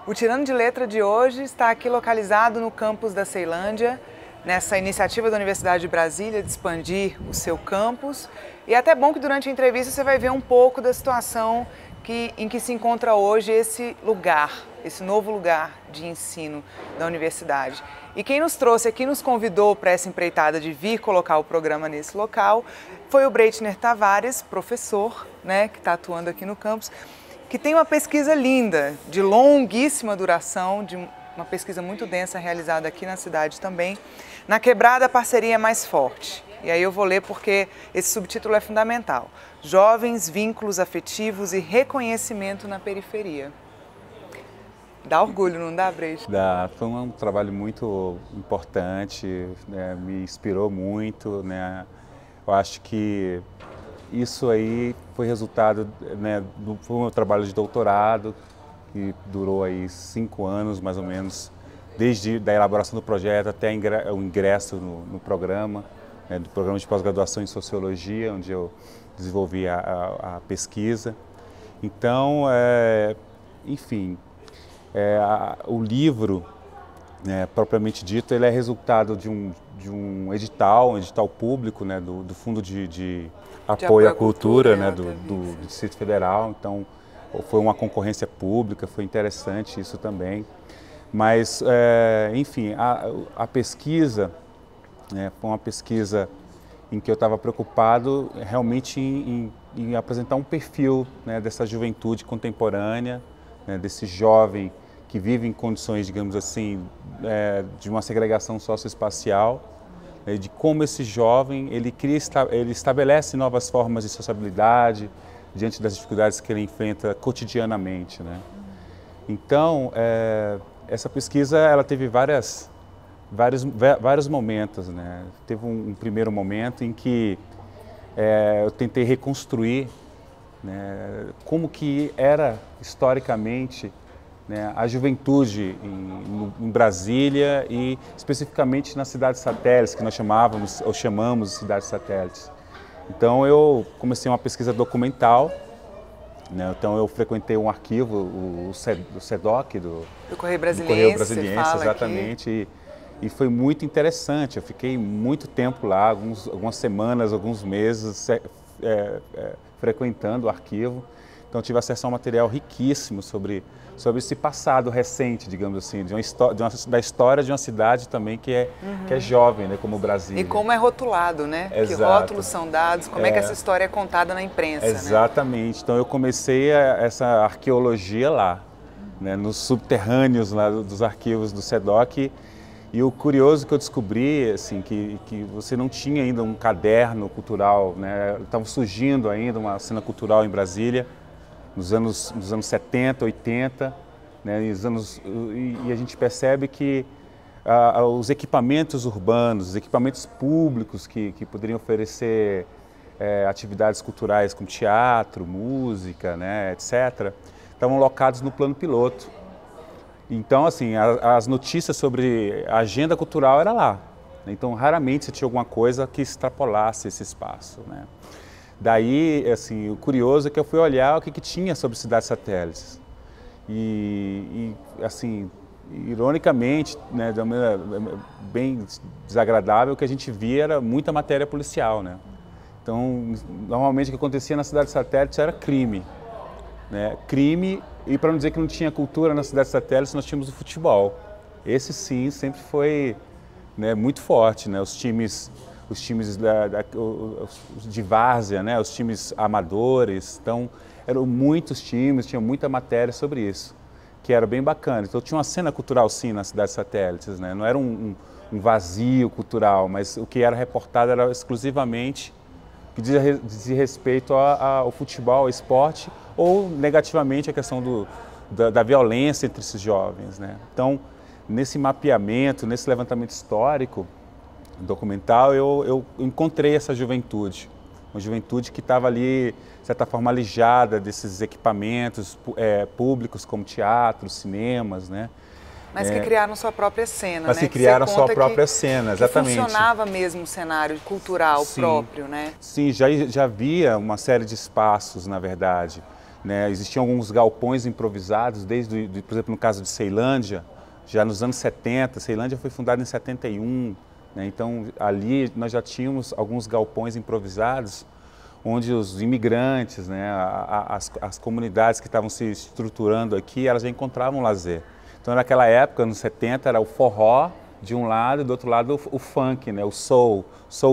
O Tirando de Letra de hoje está aqui localizado no campus da Ceilândia, nessa iniciativa da Universidade de Brasília de expandir o seu campus. E é até bom que durante a entrevista você vai ver um pouco da situação em que se encontra hoje esse lugar, esse novo lugar de ensino da universidade. E quem nos trouxe aqui, nos convidou para essa empreitada de vir colocar o programa nesse local, foi o Breitner Tavares, professor, que está atuando aqui no campus, que tem uma pesquisa linda, de longuíssima duração, de uma pesquisa muito densa realizada aqui na cidade também, na Quebrada a Parceria é Mais Forte. E aí eu vou ler porque esse subtítulo é fundamental. Jovens, vínculos afetivos e reconhecimento na periferia. Dá orgulho, não dá, Breitner? Dá. Foi um trabalho muito importante, me inspirou muito, Eu acho que isso aí foi resultado, foi um meu trabalho de doutorado, que durou aí 5 anos, mais ou menos, desde a elaboração do projeto até o ingresso no programa, do programa de pós-graduação em Sociologia, onde eu desenvolvi a pesquisa. Então, enfim, o livro, propriamente dito, ele é resultado de um edital público, do Fundo de Apoio à Cultura, do Distrito Federal. Então, foi uma concorrência pública, foi interessante isso também. Mas, enfim, a pesquisa foi uma pesquisa em que eu estava preocupado realmente em apresentar um perfil dessa juventude contemporânea, desse jovem que vive em condições, digamos assim, de uma segregação socioespacial, de como esse jovem ele estabelece novas formas de sociabilidade diante das dificuldades que ele enfrenta cotidianamente, Então, essa pesquisa ela teve vários momentos, Teve um primeiro momento em que eu tentei reconstruir como que era historicamente a juventude em Brasília e especificamente nas cidades satélites, que nós chamamos de cidades satélites. Então eu comecei uma pesquisa documental, então eu frequentei um arquivo, o SEDOC, do Correio Brasiliense, exatamente, e foi muito interessante. Eu fiquei muito tempo lá, algumas semanas, alguns meses, frequentando o arquivo. Então tive acesso a um material riquíssimo sobre esse passado recente, digamos assim, da história de uma cidade também que é jovem, como o Brasil. E como é rotulado, Exato. Que rótulos são dados, como é que essa história é contada na imprensa, Exatamente. Então eu comecei essa arqueologia lá, nos subterrâneos lá dos arquivos do SEDOC. E o curioso que eu descobri, assim, que você não tinha ainda um caderno cultural, Estava surgindo ainda uma cena cultural em Brasília, nos anos 70, 80, e a gente percebe que os equipamentos urbanos, os equipamentos públicos que poderiam oferecer atividades culturais como teatro, música, etc., estavam locados no plano piloto. Então, assim, as notícias sobre a agenda cultural era lá. Então, raramente você tinha alguma coisa que extrapolasse esse espaço, Daí, assim, o curioso é que eu fui olhar o que tinha sobre cidades satélites. E assim, ironicamente, de uma maneira bem desagradável, o que a gente via era muita matéria policial, Então, normalmente o que acontecia nas cidades satélites era crime. Crime, e para não dizer que não tinha cultura nas cidades satélites, nós tínhamos o futebol. Esse sim sempre foi muito forte, os times de várzea, os times amadores. Então eram muitos times, tinha muita matéria sobre isso, que era bem bacana. Então tinha uma cena cultural sim nas cidades satélites, não era um vazio cultural, mas o que era reportado era exclusivamente que dizia respeito ao futebol, ao esporte, ou negativamente a questão da violência entre esses jovens. Então, nesse mapeamento, nesse levantamento histórico, documental, eu encontrei essa juventude, uma juventude que estava ali, de certa forma, alijada desses equipamentos públicos como teatros, cinemas, Mas que criaram sua própria cena, Mas que criaram sua própria cena, exatamente. Que funcionava mesmo o cenário cultural próprio, Sim, já havia uma série de espaços, na verdade. né? Existiam alguns galpões improvisados, por exemplo, no caso de Ceilândia, já nos anos 70, Ceilândia foi fundada em 71, né? Então ali nós já tínhamos alguns galpões improvisados, onde os imigrantes, né, as comunidades que estavam se estruturando aqui, elas já encontravam lazer. Então naquela época, nos 70, era o forró de um lado e do outro lado o funk, né, o soul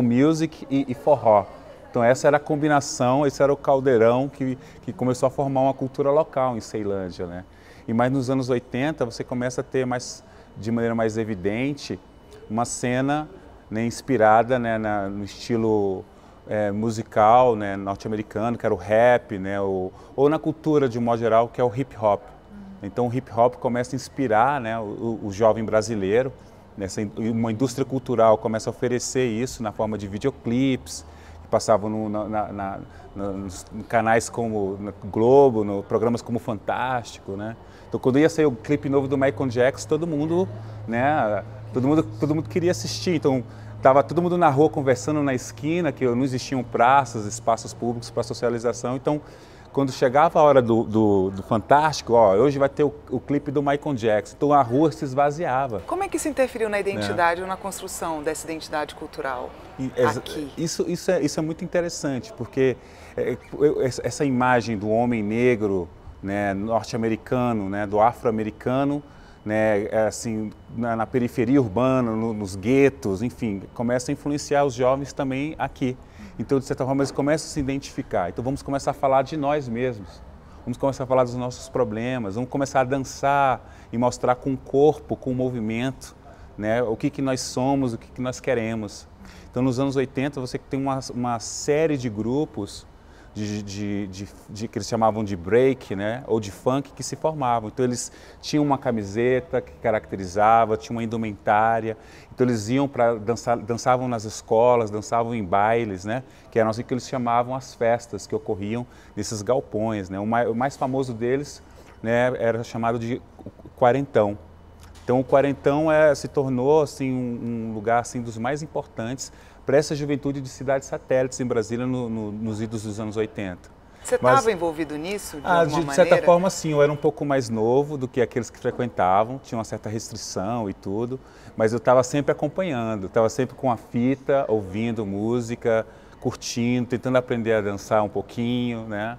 music e forró. Então essa era a combinação, esse era o caldeirão que começou a formar uma cultura local em Ceilândia, né? E mais nos anos 80 você começa a ter de maneira mais evidente uma cena, né, inspirada, né, no estilo musical, né, norte-americano, que era o rap, né, ou na cultura de um modo geral, que é o hip hop. Então o hip hop começa a inspirar, né, o jovem brasileiro, uma indústria cultural começa a oferecer isso na forma de videoclipes, que passavam nos canais como Globo, programas como Fantástico, né? Então quando ia sair o clipe novo do Michael Jackson, todo mundo, né, todo mundo queria assistir. Então estava todo mundo na rua conversando na esquina, que não existiam praças, espaços públicos para socialização. Então quando chegava a hora do Fantástico, ó, hoje vai ter o clipe do Michael Jackson, então a rua se esvaziava. Como é que isso interferiu na identidade ou na construção dessa identidade cultural aqui? Isso é muito interessante, porque essa imagem do homem negro, né, norte-americano, né, do afro-americano, né, assim, na periferia urbana, nos guetos, enfim, começa a influenciar os jovens também aqui. Então, de certa forma, eles começam a se identificar. Então, vamos começar a falar de nós mesmos. Vamos começar a falar dos nossos problemas. Vamos começar a dançar e mostrar com o corpo, com o movimento, né, o que nós somos, o que nós queremos. Então, nos anos 80, você tem uma série de grupos que eles chamavam de break, né, ou de funk, que se formavam. Então eles tinham uma camiseta que caracterizava, tinha uma indumentária. Então eles iam para dançar, dançavam nas escolas, dançavam em bailes, né, que eram assim que eles chamavam as festas que ocorriam nesses galpões, né. O mais famoso deles, né, era chamado de Quarentão. Então o Quarentão se tornou assim um lugar assim dos mais importantes para essa juventude de cidades satélites em Brasília nos idos dos anos 80. Você estava envolvido nisso de alguma maneira? De certa forma, sim. Eu era um pouco mais novo do que aqueles que frequentavam, tinha uma certa restrição e tudo, mas eu estava sempre acompanhando, estava sempre com a fita, ouvindo música, curtindo, tentando aprender a dançar um pouquinho, né?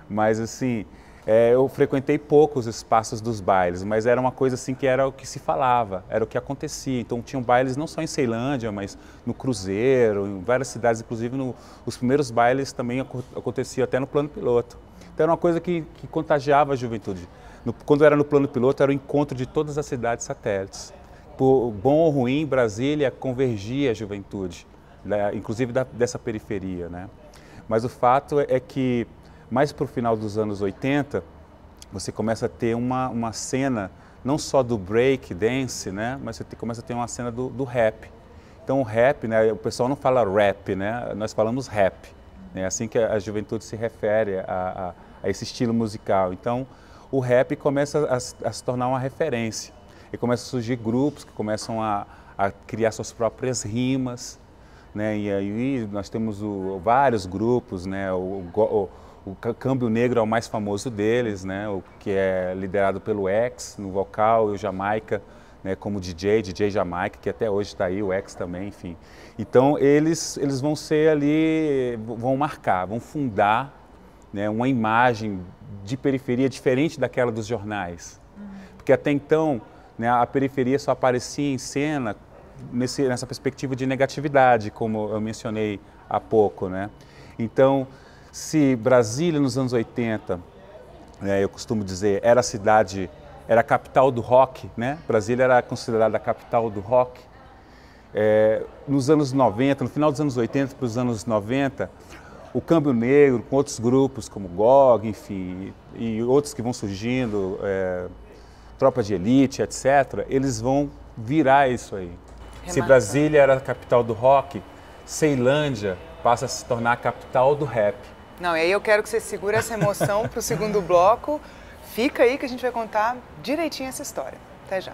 Mas assim, eu frequentei pouco os espaços dos bailes, mas era uma coisa assim que era o que se falava, era o que acontecia. Então tinham bailes não só em Ceilândia, mas no Cruzeiro, em várias cidades, inclusive os primeiros bailes também aconteciam até no Plano Piloto. Então era uma coisa que contagiava a juventude. Quando era no Plano Piloto, era o encontro de todas as cidades satélites. Por bom ou ruim, Brasília convergia a juventude, né, inclusive dessa periferia, né? Mas o fato é que mais para o final dos anos 80, você começa a ter uma cena, não só do break dance, né, mas você começa a ter uma cena do rap. Então o rap, né, o pessoal não fala rap, né, nós falamos rap. É assim que a juventude se refere a esse estilo musical. Então o rap começa a se tornar uma referência. E começam a surgir grupos que começam a criar suas próprias rimas, né, e aí nós temos vários grupos, né, o Câmbio Negro é o mais famoso deles, né, o que é liderado pelo X no vocal e o Jamaica, né, como DJ Jamaica, que até hoje está aí, o X também, enfim. Então eles vão ser ali, vão marcar, vão fundar, né, uma imagem de periferia diferente daquela dos jornais. Porque até então, né, a periferia só aparecia em cena nessa perspectiva de negatividade, como eu mencionei há pouco, né. Então, se Brasília nos anos 80, eu costumo dizer, era a capital do rock, né? Brasília era considerada a capital do rock. Nos anos 90, no final dos anos 80 para os anos 90, o Câmbio Negro, com outros grupos como GOG, enfim, e outros que vão surgindo, Tropa de Elite, etc., eles vão virar isso aí. Se Brasília era a capital do rock, Ceilândia passa a se tornar a capital do rap. Não, e aí eu quero que você segure essa emoção para o segundo bloco. Fica aí que a gente vai contar direitinho essa história. Até já.